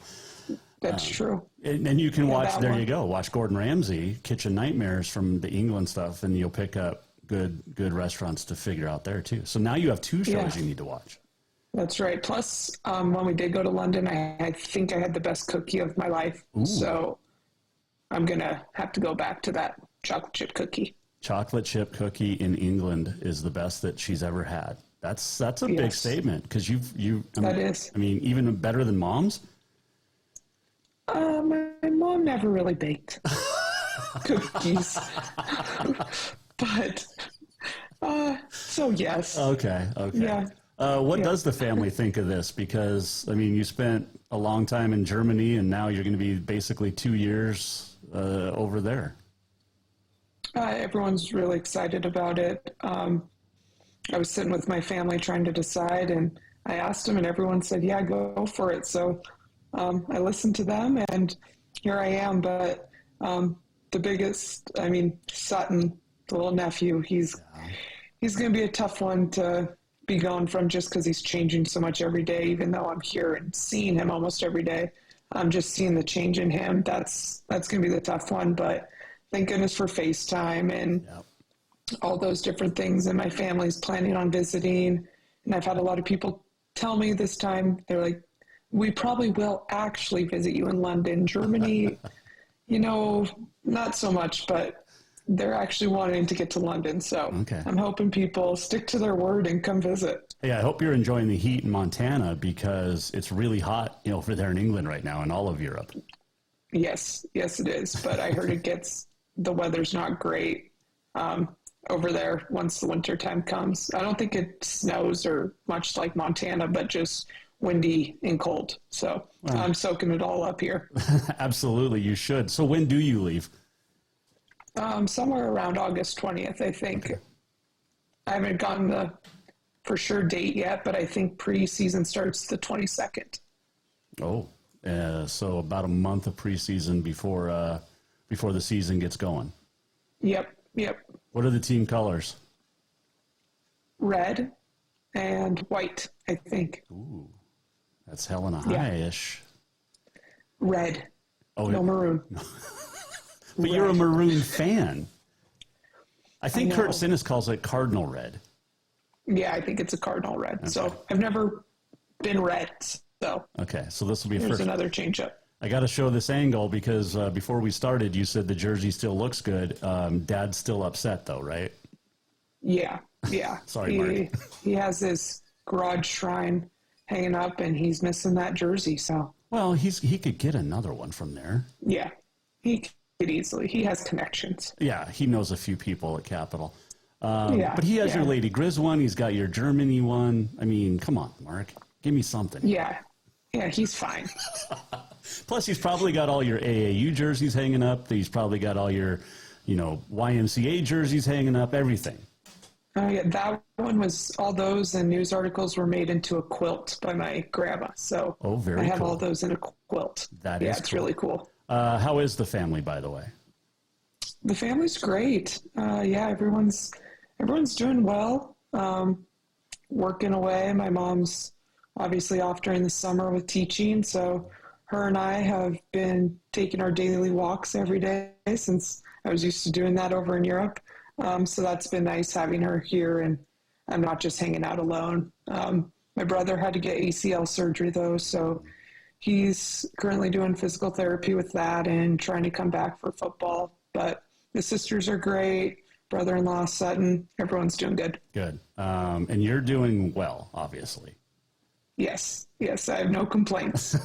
that's true. And you can watch. There you go. Watch Gordon Ramsay Kitchen Nightmares from the England stuff, and you'll pick up good restaurants to figure out there too. So now you have 2 shows you need to watch. That's right. Plus, when we did go to London, I think I had the best cookie of my life. Ooh. So I'm going to have to go back to that chocolate chip cookie. Chocolate chip cookie in England is the best that she's ever had. That's a big statement because that is. I mean, even better than Mom's? My mom never really baked cookies. But, so yes. Okay. Yeah. What does the family think of this? Because, I mean, you spent a long time in Germany, and now you're going to be basically 2 years over there. Everyone's really excited about it. I was sitting with my family trying to decide, and I asked them, and everyone said, yeah, go for it. So I listened to them, and here I am. But the biggest, Sutton, the little nephew, he's going to be a tough one to be gone from just because he's changing so much every day, even though I'm here and seeing him almost every day. I'm just seeing the change in him. That's going to be the tough one, but thank goodness for FaceTime and all those different things. And my family's planning on visiting. And I've had a lot of people tell me this time, they're like, we probably will actually visit you in London. Germany, not so much, but they're actually wanting to get to London. So I'm hoping people stick to their word and come visit. Hey, I hope you're enjoying the heat in Montana because it's really hot, over there in England right now and all of Europe. Yes, it is. But I heard the weather's not great over there once the winter time comes. I don't think it snows or much like Montana, but just windy and cold. So I'm soaking it all up here. Absolutely, you should. So when do you leave? Somewhere around August 20th, I think. Okay. I haven't gotten the for sure date yet, but I think preseason starts the 22nd. Oh, so about a month of preseason before the season gets going. Yep. What are the team colors? Red and white, I think. Ooh, that's Helena High-ish. Red. Oh, no maroon. But you're a maroon fan. I think Kurt Sinnes calls it cardinal red. Yeah, I think it's a cardinal red. Okay. So I've never been red. So so this will be there's another change up. I got to show this angle because before we started, you said the jersey still looks good. Dad's still upset though, right? Yeah. Sorry, Mark. He has his garage shrine hanging up, and he's missing that jersey. So he could get another one from there. Yeah, he could easily. He has connections. Yeah, he knows a few people at Capitol. But he has your Lady Griz one. He's got your Germany one. I mean, come on, Mark. Give me something. Yeah, he's fine. Plus, he's probably got all your AAU jerseys hanging up. He's probably got all your, YMCA jerseys hanging up, everything. That one was, all those and news articles were made into a quilt by my grandma. So very I have cool. all those in a quilt. It's cool. really cool. How is the family, by the way? The family's great. Everyone's doing well. Working away. My mom's obviously off during the summer with teaching, so her and I have been taking our daily walks every day since I was used to doing that over in Europe. So that's been nice having her here, and I'm not just hanging out alone. My brother had to get ACL surgery though, so he's currently doing physical therapy with that and trying to come back for football. But the sisters are great. Brother-in-law Sutton, everyone's doing good. Good. And you're doing well, obviously. Yes, I have no complaints.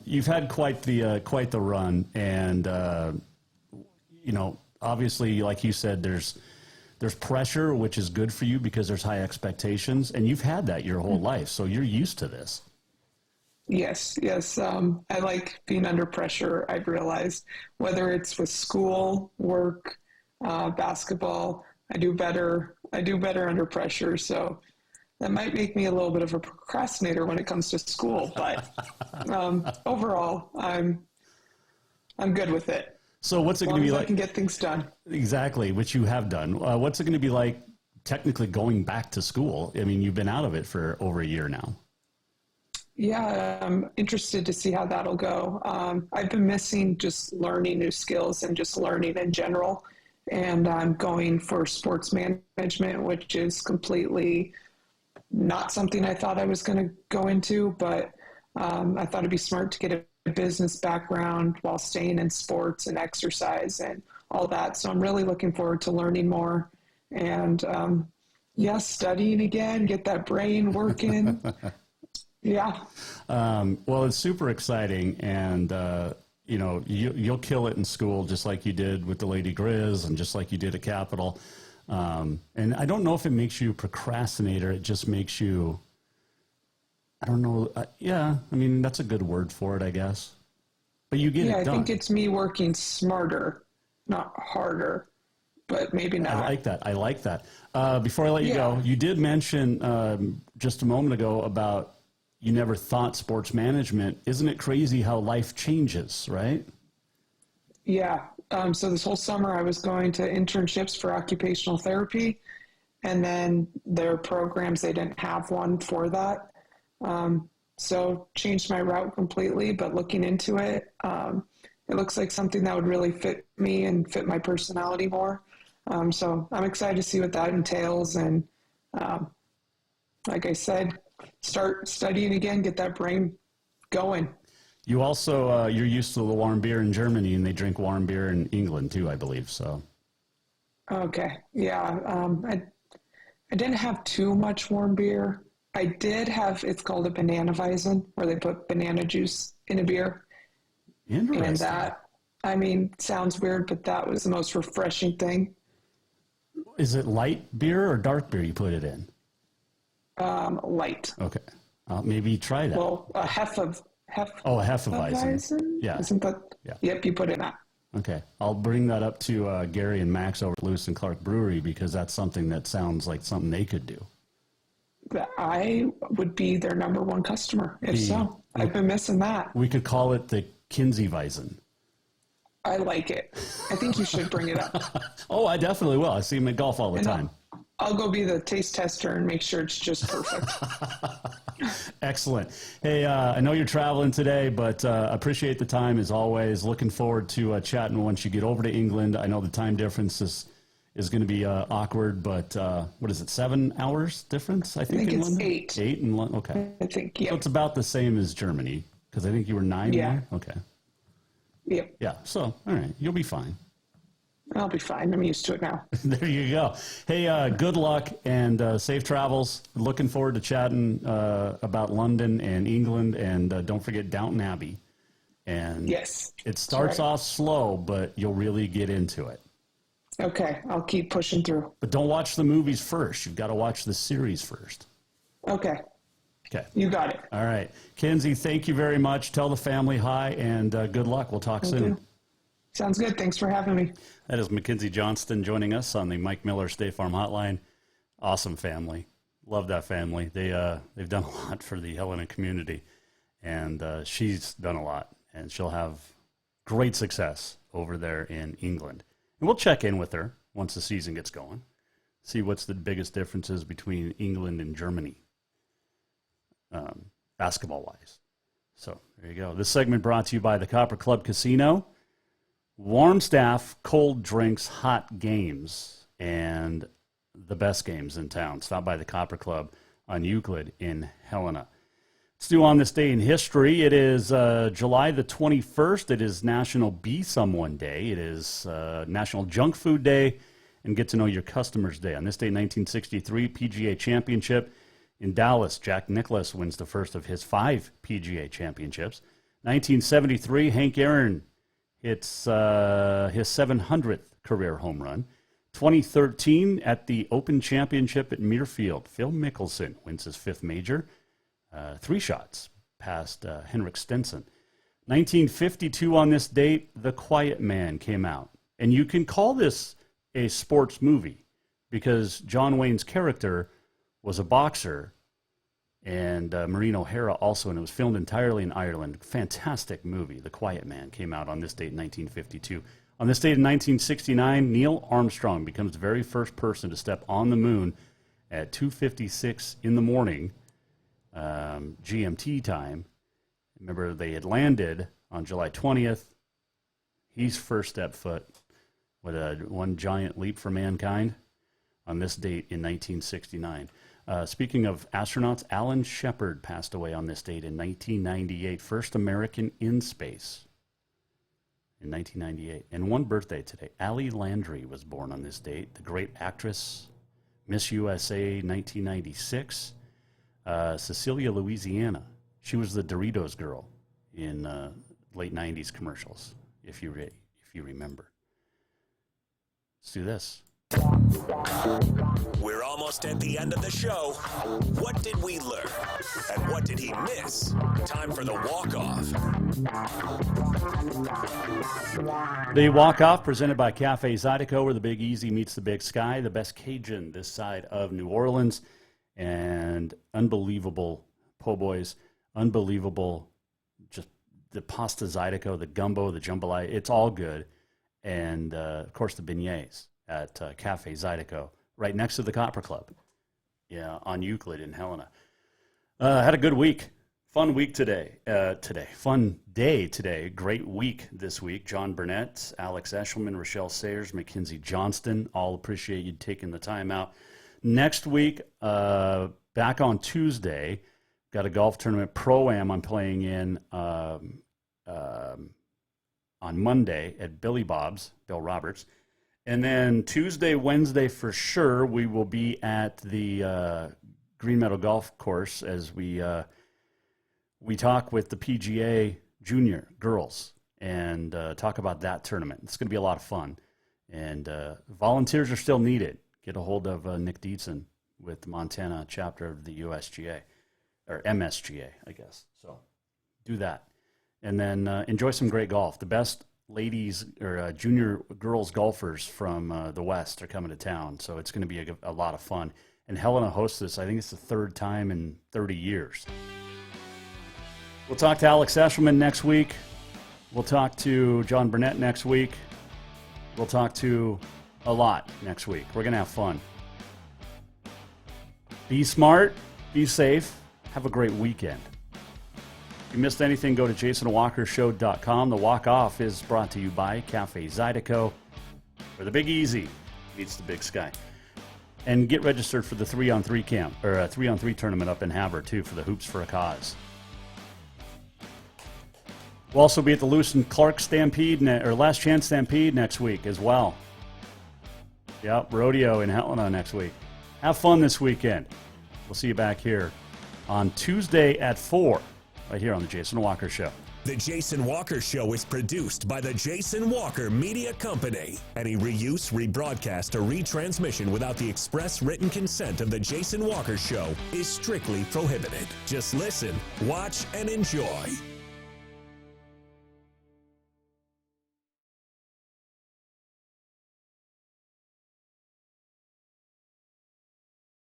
You've had quite the run, and obviously, like you said, there's pressure, which is good for you because there's high expectations, and you've had that your whole life, so you're used to this. Yes. I like being under pressure. I've realized whether it's with school, work, basketball, I do better under pressure. So that might make me a little bit of a procrastinator when it comes to school, but overall, I'm good with it. So what's it going to be like? I can get things done. Exactly, which you have done. What's it going to be like technically going back to school? I mean, you've been out of it for over a year now. Yeah, I'm interested to see how that'll go. I've been missing just learning new skills and just learning in general. And I'm going for sports management, which is completely not something I thought I was going to go into, but I thought it'd be smart to get a business background while staying in sports and exercise and all that. So I'm really looking forward to learning more and, studying again, get that brain working. Yeah. Well, it's super exciting, and you'll kill it in school just like you did with the Lady Griz and just like you did at Capitol. And I don't know if it makes you a procrastinator. It just makes you, I don't know. I mean, that's a good word for it, I guess. But you get it done. Yeah, I think it's me working smarter, not harder, but maybe not. I like that. Before I let you go, you did mention just a moment ago about you never thought sports management. Isn't it crazy how life changes, right? Yeah. So this whole summer I was going to internships for occupational therapy, and then their programs, they didn't have one for that. So changed my route completely, but looking into it, it looks like something that would really fit me and fit my personality more. So I'm excited to see what that entails. And like I said, start studying again, get that brain going. You also, you're used to the warm beer in Germany, and they drink warm beer in England too, I believe. So. Okay. Yeah. I didn't have too much warm beer. I did have, it's called a banana Bison, where they put banana juice in a beer. Interesting. And that, I mean, sounds weird, but that was the most refreshing thing. Is it light beer or dark beer you put it in? Light. Okay. Maybe try that. Well, a Hefeweizen. Yeah. Isn't that? Yeah. Yep, you put it in that. Okay. I'll bring that up to Gary and Max over at Lewis and Clark Brewery, because that's something that sounds like something they could do. I would be their number one customer, if so. I've been missing that. We could call it the McKenzie Bison. I like it. I think you should bring it up. Oh, I definitely will. I see him at golf all the time. I'll go be the taste tester and make sure it's just perfect. Excellent. Hey, I know you're traveling today, but appreciate the time as always. Looking forward to chatting once you get over to England. I know the time difference is going to be awkward, but what is it, 7 hours difference, I think in it's London? 8. 8 in London? Okay. I think, yeah. So it's about the same as Germany, because I think you were 9 there? Okay. Yep. Yeah, so, all right, you'll be fine. I'll be fine. I'm used to it now. There you go. Hey, good luck and safe travels. Looking forward to chatting about London and England, and don't forget Downton Abbey. And yes, it starts off slow, but you'll really get into it. Okay, I'll keep pushing through. But don't watch the movies first. You've got to watch the series first. Okay. Okay. You got it. All right. Kenzie, thank you very much. Tell the family hi, and good luck. We'll talk soon. Sounds good. Thanks for having me. That is Mackenzie Johnston joining us on the Mike Miller State Farm Hotline. Awesome family. Love that family. They've done a lot for the Helena community, and she's done a lot, and she'll have great success over there in England. And we'll check in with her once the season gets going, see what's the biggest differences between England and Germany, basketball-wise. So there you go. This segment brought to you by the Copper Club Casino. Warm staff, cold drinks, hot games, and the best games in town. Stop by the Copper Club on Euclid in Helena. Let's do On This Day in History. It is July the 21st. It is National Be Someone Day. It is National Junk Food Day and Get to Know Your Customers Day. On this day, 1963, PGA Championship in Dallas. Jack Nicklaus wins the first of his 5 PGA championships. 1973, Hank Aaron hits his 700th career home run. 2013, at the Open Championship at Muirfield, Phil Mickelson wins his 5th major. 3 shots past Henrik Stenson. 1952, on this date, The Quiet Man came out. And you can call this a sports movie because John Wayne's character was a boxer, and Maureen O'Hara also, and it was filmed entirely in Ireland. Fantastic movie. The Quiet Man came out on this date in 1952. On this date in 1969, Neil Armstrong becomes the very first person to step on the moon at 2:56 in the morning, GMT time. Remember, they had landed on July 20th. He's first step foot with one giant leap for mankind on this date in 1969. Speaking of astronauts, Alan Shepard passed away on this date in 1998. First American in space in 1998. And one birthday today. Allie Landry was born on this date. The great actress, Miss USA 1996. Cecilia Louisiana. She was the Doritos girl in late 90s commercials, if you remember. Let's do this. We're almost at the end of the show. What did we learn? And what did he miss? Time for the walk-off. The walk-off presented by Cafe Zydeco, where the Big Easy meets the Big Sky, the best Cajun this side of New Orleans. And unbelievable po' boys, unbelievable, just the pasta Zydeco, the gumbo, the jambalaya, it's all good. And, of course, the beignets at Cafe Zydeco, right next to the Copper Club, on Euclid in Helena. Had a good week. Fun week today. Fun day today. Great week this week. John Burnett, Alex Eshelman, Rachelle Sayers, Mackenzie Johnston, all appreciate you taking the time out. Next week, back on Tuesday, got a golf tournament Pro-Am I'm playing in on Monday at Billy Bob's, Bill Roberts. And then Tuesday, Wednesday for sure, we will be at the Green Meadow Golf Course as we talk with the PGA Junior girls and talk about that tournament. It's going to be a lot of fun. And volunteers are still needed. Get a hold of Nick Dietzen with the Montana chapter of the USGA, or MSGA, I guess. So do that. And then enjoy some great golf. The best ladies or junior girls golfers from the West are coming to town. So it's going to be a lot of fun. And Helena hosts this. I think it's the third time in 30 years. We'll talk to Alex Eshelman next week. We'll talk to John Burnett next week. We'll talk to a lot next week. We're going to have fun. Be smart. Be safe. Have a great weekend. If you missed anything, go to jasonwalkershow.com. The walk-off is brought to you by Cafe Zydeco, where the Big Easy meets the Big Sky. And get registered for the 3-on-3 camp, or a 3-on-3 tournament up in Havre, too, for the Hoops for a Cause. We'll also be at the Lewis and Clark Stampede, or Last Chance Stampede next week as well. Yep, rodeo in Helena next week. Have fun this weekend. We'll see you back here on Tuesday at 4, right here on The Jason Walker Show. The Jason Walker Show is produced by the Jason Walker Media Company. Any reuse, rebroadcast, or retransmission without the express written consent of the Jason Walker Show is strictly prohibited. Just listen, watch, and enjoy.